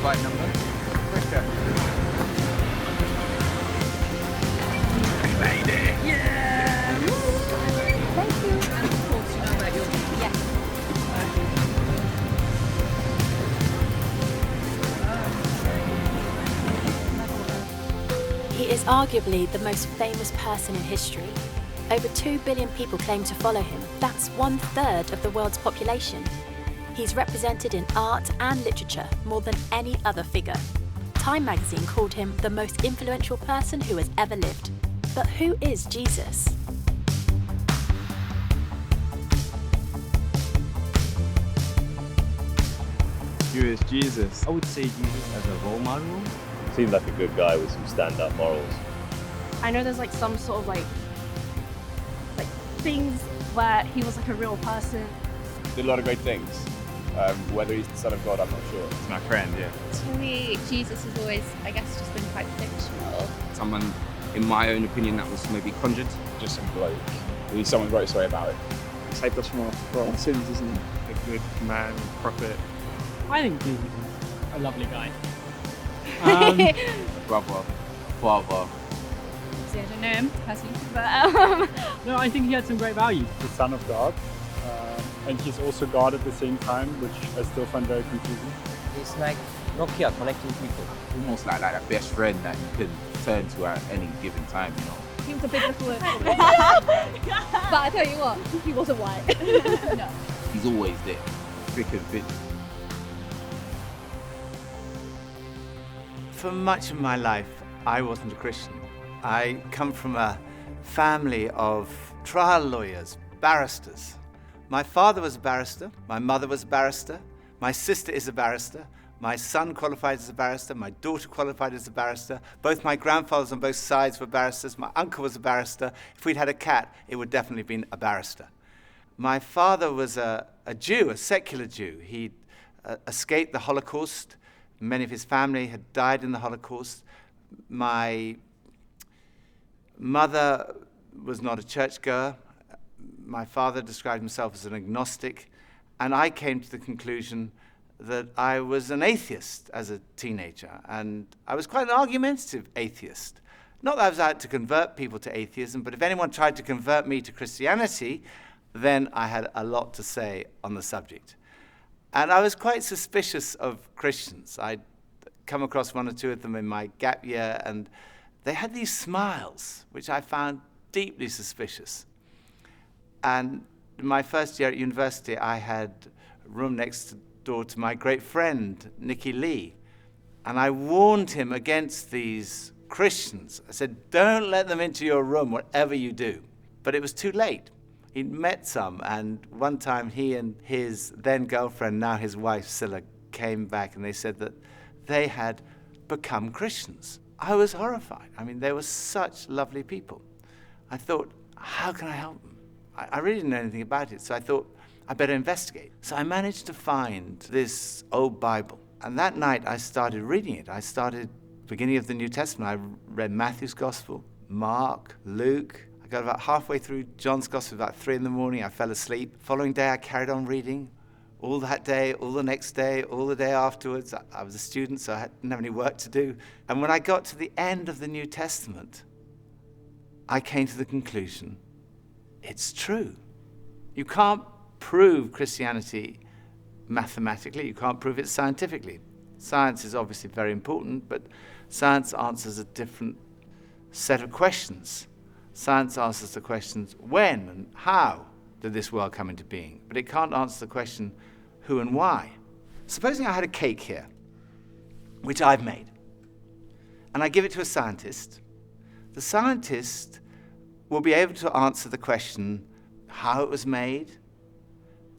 Flight number? Första. We made it! Yeah! Thank you. And of course, you know where you'll be. Yes. He is arguably the most famous person in history. Over 2 billion people claim to follow him. That's 1/3 of the world's population. He's represented in art and literature more than any other figure. Time magazine called him the most influential person who has ever lived. But who is Jesus? Who is Jesus? I would say Jesus as a role model. Seemed like a good guy with some stand-up morals. I know there's like some sort of like things where he was like a real person. Did a lot of great things. Whether he's the son of God, I'm not sure. It's my friend, yeah. To me, Jesus has always, I guess, just been quite fictional. Someone, in my own opinion, that was maybe conjured. Just some bloke. Someone wrote a story about it. He saved us from our sins, isn't he? A good man, prophet. I think Jesus is a lovely guy. Brother, father. See, I don't know him personally, but No, I think he had some great values. The son of God. And he's also God at the same time, which I still find very confusing. It's like Nokia connecting people. Almost like a best friend that you can turn to at any given time, you know. He was a big little but I tell you what, he wasn't white. no. He's always there, thick and thin. For much of my life, I wasn't a Christian. I come from a family of trial lawyers, barristers. My father was a barrister, my mother was a barrister, my sister is a barrister, my son qualified as a barrister, my daughter qualified as a barrister, both my grandfathers on both sides were barristers, my uncle was a barrister. If we'd had a cat, it would definitely have been a barrister. My father was a Jew, a secular Jew. He escaped the Holocaust. Many of his family had died in the Holocaust. My mother was not a churchgoer. My father described himself as an agnostic, and I came to the conclusion that I was an atheist as a teenager, and I was quite an argumentative atheist. Not that I was out to convert people to atheism, but if anyone tried to convert me to Christianity, then I had a lot to say on the subject. And I was quite suspicious of Christians. I'd come across one or two of them in my gap year, and they had these smiles, which I found deeply suspicious. And in my first year at university, I had a room next door to my great friend, Nicky Lee. And I warned him against these Christians. I said, don't let them into your room, whatever you do. But it was too late. He'd met some, and one time he and his then girlfriend, now his wife, Scylla, came back and they said that they had become Christians. I was horrified. I mean, they were such lovely people. I thought, how can I help them? I really didn't know anything about it, so I thought, I better investigate. So I managed to find this old Bible, and that night I started reading it. I started beginning of the New Testament. I read Matthew's Gospel, Mark, Luke. I got about halfway through John's Gospel, about 3 a.m. I fell asleep. Following day, I carried on reading. All that day, all the next day, all the day afterwards. I was a student, so I didn't have any work to do. And when I got to the end of the New Testament, I came to the conclusion, it's true. You can't prove Christianity mathematically. You can't prove it scientifically. Science is obviously very important, but science answers a different set of questions. Science answers the questions, when and how did this world come into being? But it can't answer the question, who and why. Supposing I had a cake here, which I've made, and I give it to a scientist. The scientist will be able to answer the question, how it was made.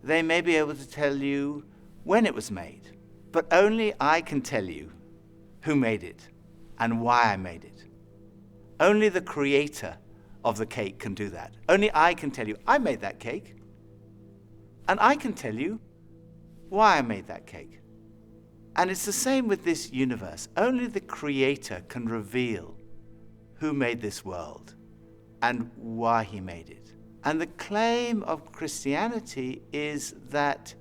They may be able to tell you when it was made, but only I can tell you who made it and why I made it. Only the creator of the cake can do that. Only I can tell you, I made that cake, and I can tell you why I made that cake. And it's the same with this universe. Only the creator can reveal who made this world and why he made it. And the claim of Christianity is that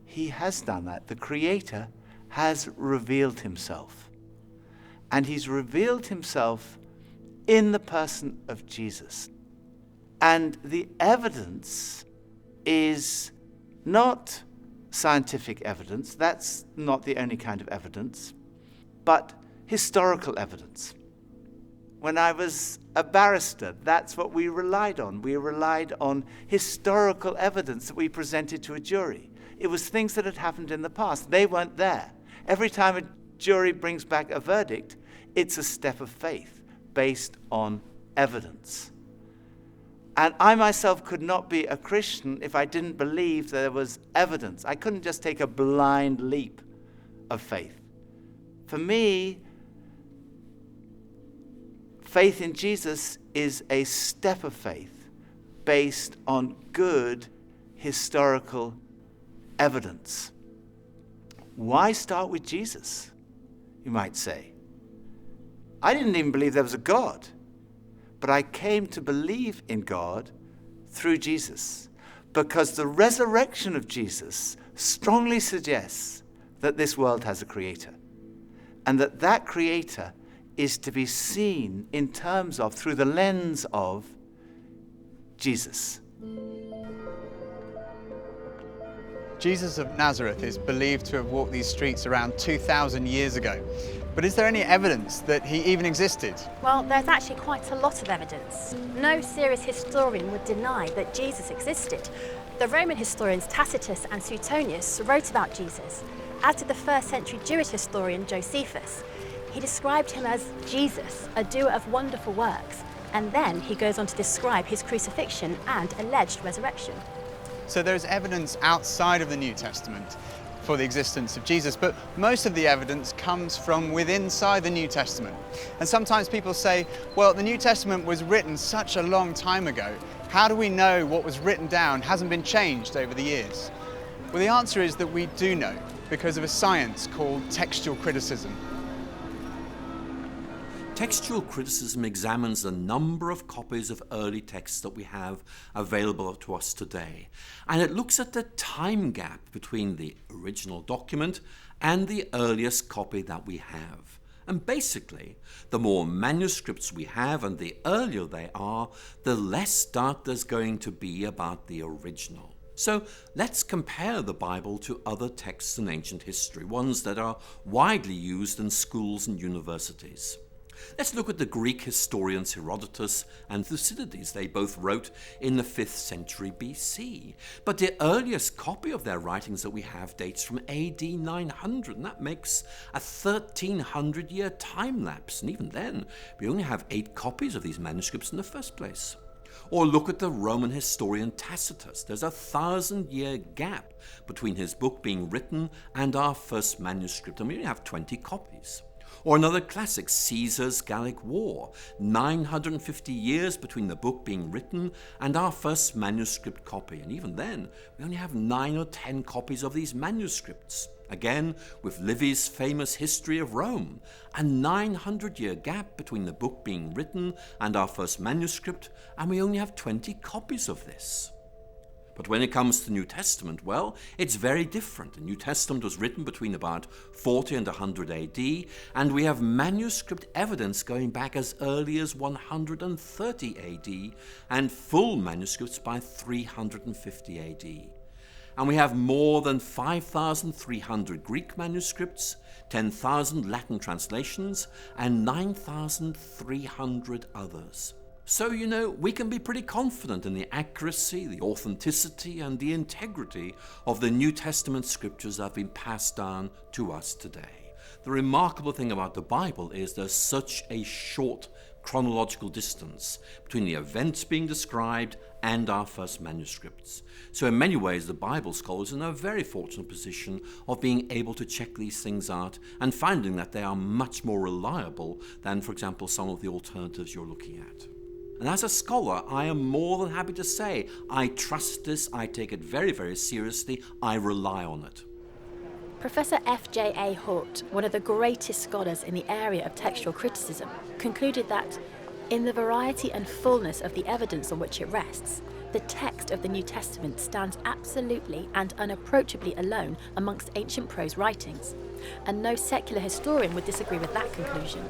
he has done that. The creator has revealed himself. And he's revealed himself in the person of Jesus. And the evidence is not scientific evidence, that's not the only kind of evidence, but historical evidence. When I was a barrister, that's what we relied on. We relied on historical evidence that we presented to a jury. It was things that had happened in the past. They weren't there. Every time a jury brings back a verdict, it's a step of faith based on evidence. And I myself could not be a Christian if I didn't believe there was evidence. I couldn't just take a blind leap of faith. For me, faith in Jesus is a step of faith based on good historical evidence. Why start with Jesus, you might say? I didn't even believe there was a God, but I came to believe in God through Jesus because the resurrection of Jesus strongly suggests that this world has a creator and that creator is to be seen in terms of, through the lens of, Jesus. Jesus of Nazareth is believed to have walked these streets around 2,000 years ago. But is there any evidence that he even existed? Well, there's actually quite a lot of evidence. No serious historian would deny that Jesus existed. The Roman historians Tacitus and Suetonius wrote about Jesus, as did the first century Jewish historian Josephus. He described him as Jesus, a doer of wonderful works, and then he goes on to describe his crucifixion and alleged resurrection. So there's evidence outside of the New Testament for the existence of Jesus, but most of the evidence comes from within inside the New Testament. And sometimes people say, well, the New Testament was written such a long time ago. How do we know what was written down hasn't been changed over the years? Well, the answer is that we do know because of a science called textual criticism. Textual criticism examines the number of copies of early texts that we have available to us today, and it looks at the time gap between the original document and the earliest copy that we have. And basically, the more manuscripts we have and the earlier they are, the less doubt there's going to be about the original. So let's compare the Bible to other texts in ancient history, ones that are widely used in schools and universities. Let's look at the Greek historians Herodotus and Thucydides. They both wrote in the 5th century BC. But the earliest copy of their writings that we have dates from AD 900, and that makes a 1300-year time lapse. And even then, we only have 8 copies of these manuscripts in the first place. Or look at the Roman historian Tacitus. There's a 1,000-year gap between his book being written and our first manuscript, and we only have 20 copies. Or another classic, Caesar's Gallic War, 950 years between the book being written and our first manuscript copy. And even then, we only have 9 or 10 copies of these manuscripts. Again, with Livy's famous History of Rome, a 900-year gap between the book being written and our first manuscript, and we only have 20 copies of this. But when it comes to the New Testament, well, it's very different. The New Testament was written between about 40 and 100 AD, and we have manuscript evidence going back as early as 130 AD, and full manuscripts by 350 AD. And we have more than 5,300 Greek manuscripts, 10,000 Latin translations, and 9,300 others. So, we can be pretty confident in the accuracy, the authenticity, and the integrity of the New Testament scriptures that have been passed down to us today. The remarkable thing about the Bible is there's such a short chronological distance between the events being described and our first manuscripts. So in many ways, the Bible scholars are in a very fortunate position of being able to check these things out and finding that they are much more reliable than, for example, some of the alternatives you're looking at. And as a scholar, I am more than happy to say I trust this, I take it very, very seriously, I rely on it. Professor F.J.A. Hort, one of the greatest scholars in the area of textual criticism, concluded that in the variety and fullness of the evidence on which it rests, The text of the New Testament stands absolutely and unapproachably alone amongst ancient prose writings, and no secular historian would disagree with that conclusion.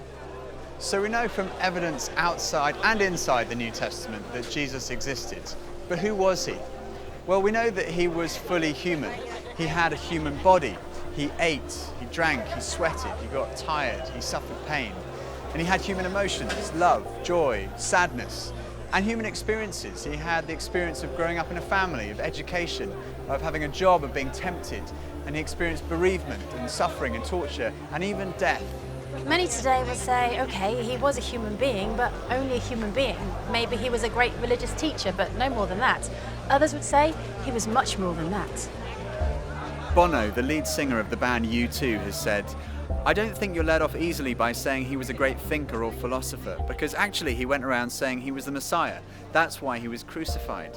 So we know from evidence outside and inside the New Testament that Jesus existed. But who was he? Well, we know that he was fully human. He had a human body. He ate, he drank, he sweated, he got tired, he suffered pain. And he had human emotions, love, joy, sadness, and human experiences. He had the experience of growing up in a family, of education, of having a job, of being tempted. And he experienced bereavement and suffering and torture and even death. Many today would say, okay, he was a human being, but only a human being. Maybe he was a great religious teacher, but no more than that. Others would say he was much more than that. Bono, the lead singer of the band U2, has said, "I don't think you're let off easily by saying he was a great thinker or philosopher, because actually he went around saying he was the Messiah. That's why he was crucified.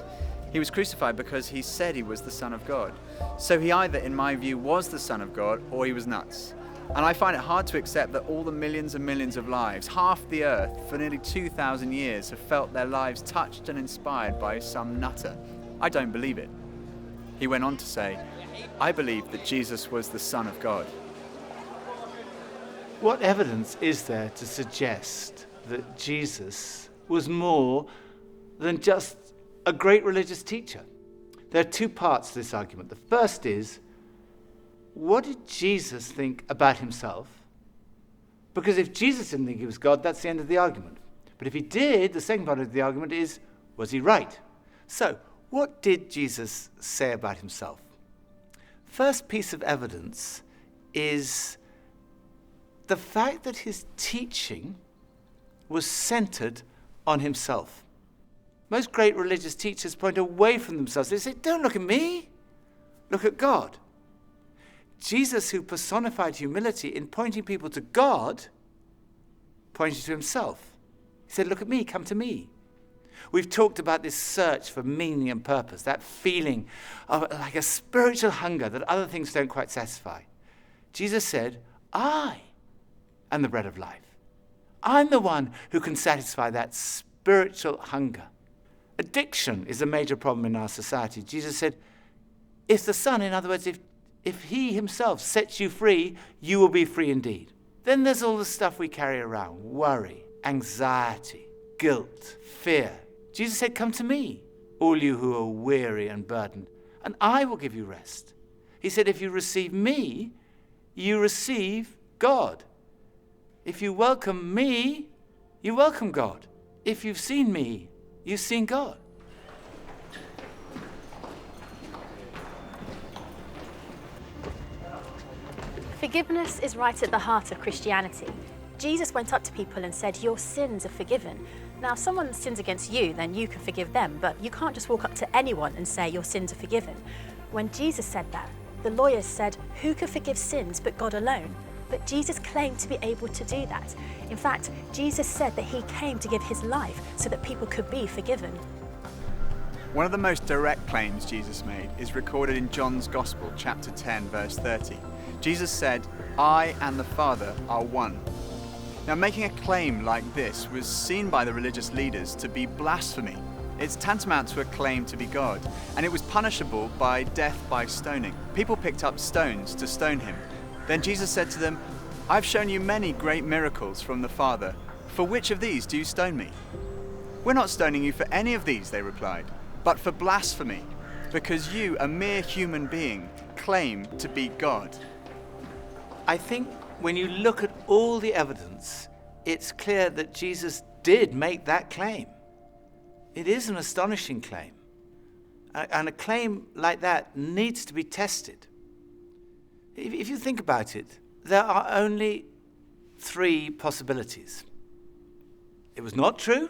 He was crucified because he said he was the Son of God. So he either, in my view, was the Son of God or he was nuts. And I find it hard to accept that all the millions and millions of lives, half the earth, for nearly 2,000 years, have felt their lives touched and inspired by some nutter. I don't believe it." He went on to say, "I believe that Jesus was the Son of God." What evidence is there to suggest that Jesus was more than just a great religious teacher? There are two parts to this argument. The first is, what did Jesus think about himself? Because if Jesus didn't think he was God, that's the end of the argument. But if he did, the second part of the argument is, was he right? So, what did Jesus say about himself? First piece of evidence is the fact that his teaching was centered on himself. Most great religious teachers point away from themselves. They say, don't look at me, look at God. Jesus, who personified humility in pointing people to God, pointed to himself. He said, look at me, come to me. We've talked about this search for meaning and purpose, that feeling of like a spiritual hunger that other things don't quite satisfy. Jesus said, I am the bread of life. I'm the one who can satisfy that spiritual hunger. Addiction is a major problem in our society. Jesus said, if the Son, in other words, if he himself sets you free, you will be free indeed. Then there's all the stuff we carry around, worry, anxiety, guilt, fear. Jesus said, come to me, all you who are weary and burdened, and I will give you rest. He said, if you receive me, you receive God. If you welcome me, you welcome God. If you've seen me, you've seen God. Forgiveness is right at the heart of Christianity. Jesus went up to people and said, your sins are forgiven. Now, if someone sins against you, then you can forgive them, but you can't just walk up to anyone and say your sins are forgiven. When Jesus said that, the lawyers said, who can forgive sins but God alone? But Jesus claimed to be able to do that. In fact, Jesus said that he came to give his life so that people could be forgiven. One of the most direct claims Jesus made is recorded in John's Gospel, chapter 10, verse 30. Jesus said, I and the Father are one. Now, making a claim like this was seen by the religious leaders to be blasphemy. It's tantamount to a claim to be God, and it was punishable by death by stoning. People picked up stones to stone him. Then Jesus said to them, I've shown you many great miracles from the Father. For which of these do you stone me? We're not stoning you for any of these, they replied, but for blasphemy, because you, a mere human being, claim to be God. I think when you look at all the evidence, it's clear that Jesus did make that claim. It is an astonishing claim. And a claim like that needs to be tested. If you think about it, there are only three possibilities. It was not true,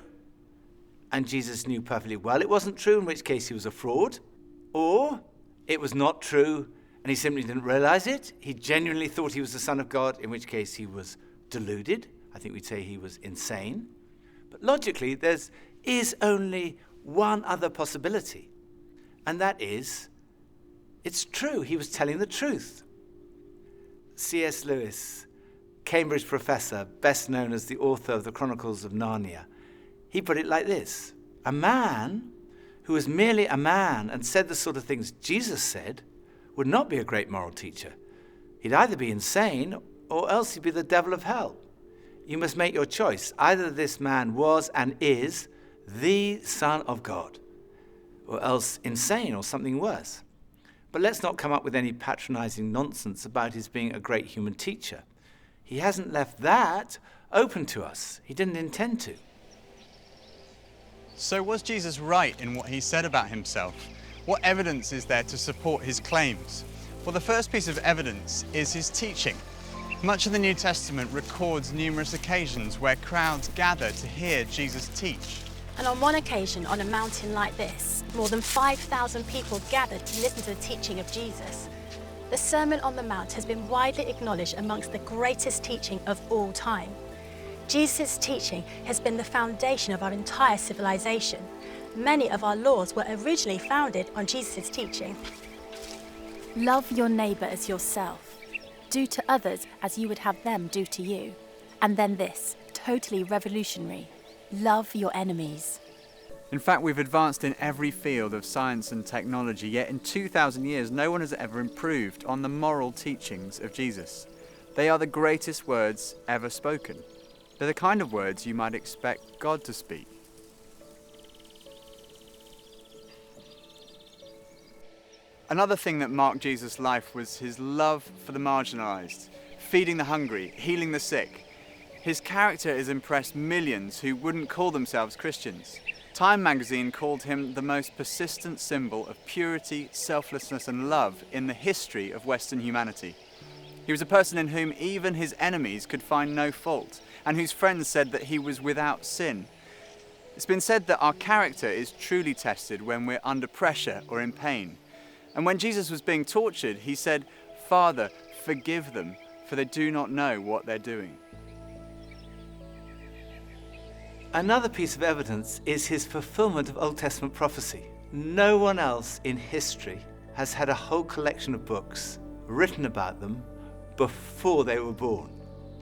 and Jesus knew perfectly well it wasn't true, in which case he was a fraud. Or it was not true, and he simply didn't realize it. He genuinely thought he was the Son of God, in which case he was deluded. I think we'd say he was insane. But logically, there is only one other possibility, and that is, it's true. He was telling the truth. C.S. Lewis, Cambridge professor, best known as the author of the Chronicles of Narnia, he put it like this: a man who was merely a man and said the sort of things Jesus said would not be a great moral teacher. He'd either be insane or else he'd be the devil of hell. You must make your choice. Either this man was and is the Son of God, or else insane or something worse. But let's not come up with any patronizing nonsense about his being a great human teacher. He hasn't left that open to us. He didn't intend to. So was Jesus right in what he said about himself? What evidence is there to support his claims? Well, the first piece of evidence is his teaching. Much of the New Testament records numerous occasions where crowds gather to hear Jesus teach. And on one occasion, on a mountain like this, more than 5,000 people gathered to listen to the teaching of Jesus. The Sermon on the Mount has been widely acknowledged amongst the greatest teaching of all time. Jesus' teaching has been the foundation of our entire civilization. Many of our laws were originally founded on Jesus' teaching. Love your neighbour as yourself. Do to others as you would have them do to you. And then this, totally revolutionary. Love your enemies. In fact, we've advanced in every field of science and technology, yet in 2,000 years, no one has ever improved on the moral teachings of Jesus. They are the greatest words ever spoken. They're the kind of words you might expect God to speak. Another thing that marked Jesus' life was his love for the marginalised, feeding the hungry, healing the sick. His character has impressed millions who wouldn't call themselves Christians. Time magazine called him the most persistent symbol of purity, selflessness and love in the history of Western humanity. He was a person in whom even his enemies could find no fault, and whose friends said that he was without sin. It's been said that our character is truly tested when we're under pressure or in pain. And when Jesus was being tortured, he said, "Father, forgive them, for they do not know what they're doing." Another piece of evidence is his fulfillment of Old Testament prophecy. No one else in history has had a whole collection of books written about them before they were born.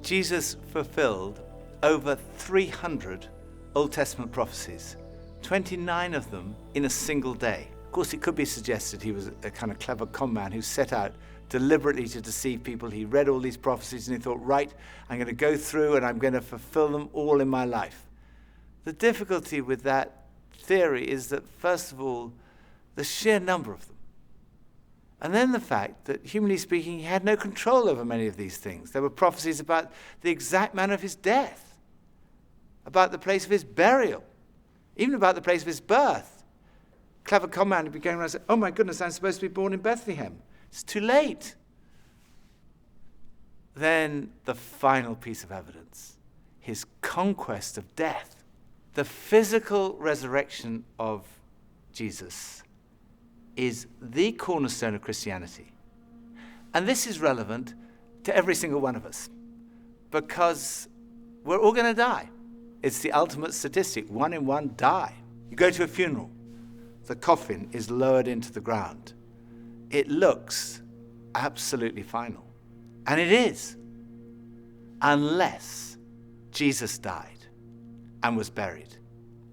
Jesus fulfilled over 300 Old Testament prophecies, 29 of them in a single day. Of course, it could be suggested he was a kind of clever con man who set out deliberately to deceive people. He read all these prophecies and he thought, right, I'm going to go through and I'm going to fulfill them all in my life. The difficulty with that theory is that, first of all, the sheer number of them. And then the fact that, humanly speaking, he had no control over many of these things. There were prophecies about the exact manner of his death, about the place of his burial, even about the place of his birth. Clever con man would be going around and saying, oh my goodness, I'm supposed to be born in Bethlehem. It's too late. Then the final piece of evidence, his conquest of death. The physical resurrection of Jesus is the cornerstone of Christianity. And this is relevant to every single one of us because we're all going to die. It's the ultimate statistic. 1 in 1 die. You go to a funeral. The coffin is lowered into the ground. It looks absolutely final. And it is. Unless Jesus died and was buried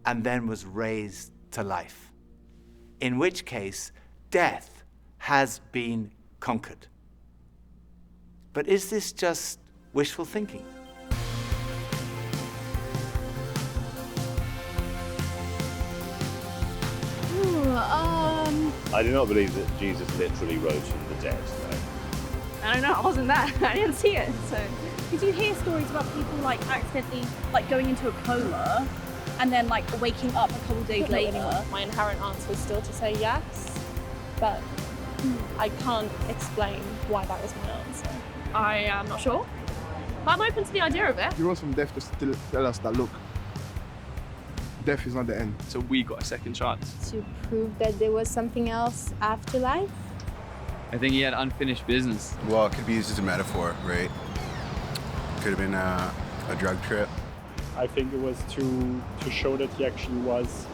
and then was raised to life. In which case, death has been conquered. But is this just wishful thinking? I do not believe that Jesus literally rose from the dead, no. I don't know, I wasn't there. I didn't see it, so. Did you hear stories about people like accidentally like going into a coma and then like waking up a couple days later? My inherent answer is still to say yes, but I can't explain why that was my answer. I am not sure, but I'm open to the idea of it. He rose from death just to tell us that, look, death is not the end. So we got a second chance. To prove that there was something else after life? I think he had unfinished business. Well, it could be used as a metaphor, right? Could have been a drug trip. I think it was to show that he actually was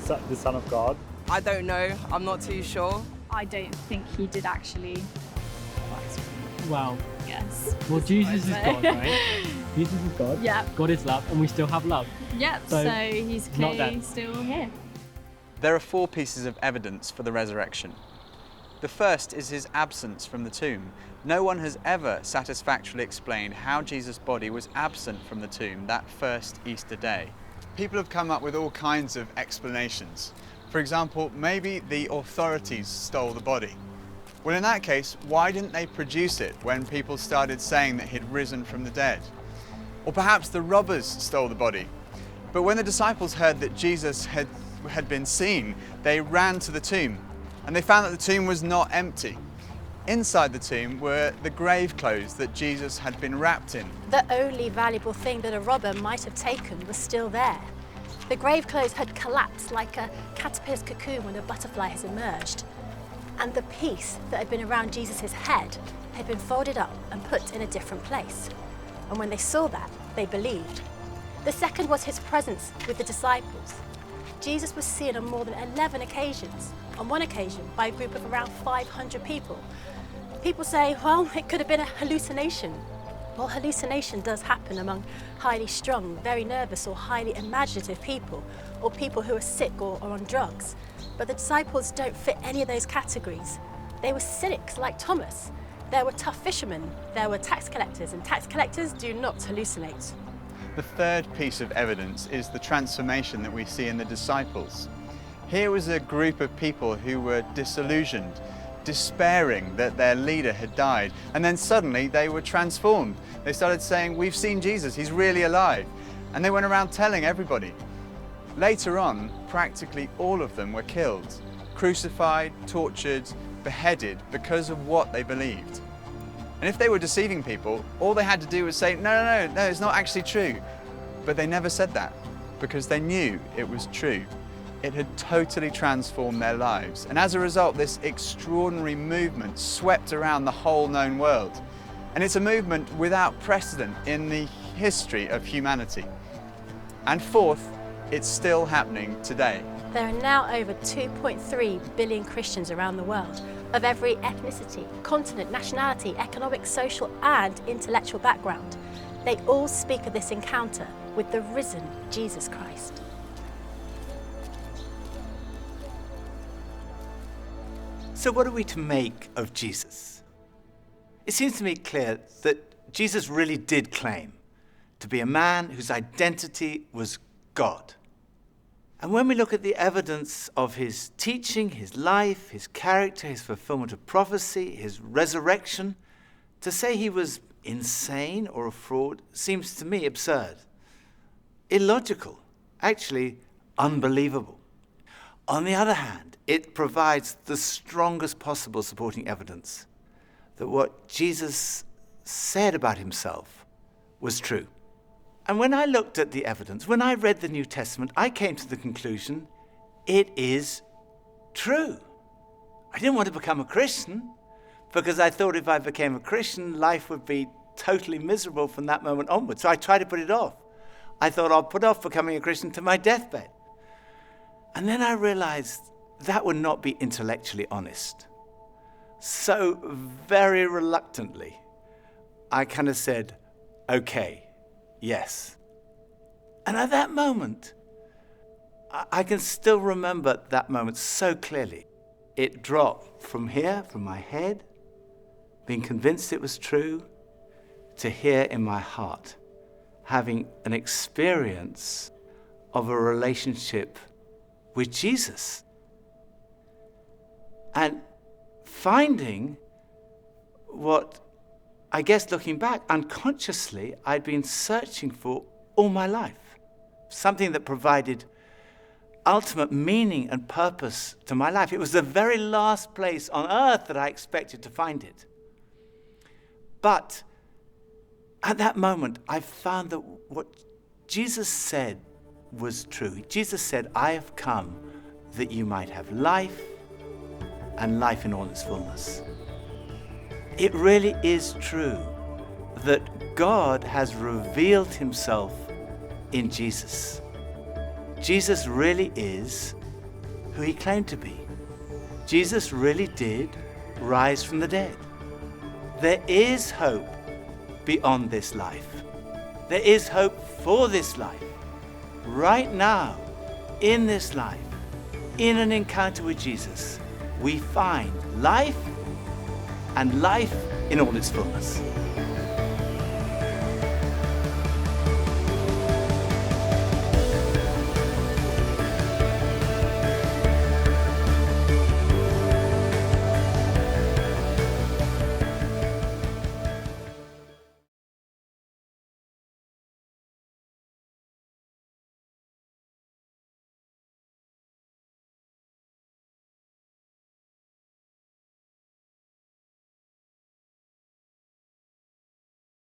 the Son of God. I don't know. I'm not too sure. I don't think he did actually. Well, yes. Well, Jesus is God, right? Jesus is God. Yeah. God is love, and we still have love. Yep. So he's clearly still here. There are 4 pieces of evidence for the resurrection. The first is his absence from the tomb. No one has ever satisfactorily explained how Jesus' body was absent from the tomb that first Easter day. People have come up with all kinds of explanations. For example, maybe the authorities stole the body. Well, in that case, why didn't they produce it when people started saying that he'd risen from the dead? Or perhaps the robbers stole the body. But when the disciples heard that Jesus had been seen, they ran to the tomb, and they found that the tomb was not empty. Inside the tomb were the grave clothes that Jesus had been wrapped in. The only valuable thing that a robber might have taken was still there. The grave clothes had collapsed like a caterpillar's cocoon when a butterfly has emerged. And the piece that had been around Jesus' head had been folded up and put in a different place. And when they saw that, they believed. The second was his presence with the disciples. Jesus was seen on more than 11 occasions, on one occasion by a group of around 500 people. People say, well, it could have been a hallucination. Well, hallucination does happen among highly strung, very nervous or highly imaginative people, or people who are sick or on drugs. But the disciples don't fit any of those categories. They were cynics like Thomas. There were tough fishermen, there were tax collectors, and tax collectors do not hallucinate. The third piece of evidence is the transformation that we see in the disciples. Here was a group of people who were disillusioned, despairing that their leader had died, and then suddenly they were transformed. They started saying, we've seen Jesus, he's really alive. And they went around telling everybody. Later on, practically all of them were killed, crucified, tortured, beheaded because of what they believed. And if they were deceiving people, all they had to do was say, no, it's not actually true. But they never said that because they knew it was true. It had totally transformed their lives. And as a result, this extraordinary movement swept around the whole known world. And it's a movement without precedent in the history of humanity. And fourth, it's still happening today. There are now over 2.3 billion Christians around the world, of every ethnicity, continent, nationality, economic, social and intellectual background. They all speak of this encounter with the risen Jesus Christ. So what are we to make of Jesus? It seems to me clear that Jesus really did claim to be a man whose identity was God. And when we look at the evidence of his teaching, his life, his character, his fulfillment of prophecy, his resurrection, to say he was insane or a fraud seems to me absurd, illogical, actually unbelievable. On the other hand, it provides the strongest possible supporting evidence that what Jesus said about himself was true. And when I looked at the evidence, when I read the New Testament, I came to the conclusion it is true. I didn't want to become a Christian because I thought if I became a Christian, life would be totally miserable from that moment onwards. So I tried to put it off. I thought I'll put off becoming a Christian to my deathbed. And then I realized that would not be intellectually honest. So very reluctantly, I kind of said, okay, yes. And at that moment, I can still remember that moment so clearly. It dropped from here, from my head, being convinced it was true, to here in my heart, having an experience of a relationship with Jesus. And finding what, I guess looking back, unconsciously, I'd been searching for all my life. Something that provided ultimate meaning and purpose to my life. It was the very last place on earth that I expected to find it. But at that moment, I found that what Jesus said was true. Jesus said, I have come that you might have life and life in all its fullness. It really is true that God has revealed himself in Jesus. Jesus really is who he claimed to be. Jesus really did rise from the dead. There is hope beyond this life. There is hope for this life. Right now, in this life, in an encounter with Jesus, we find life and life in all its fullness.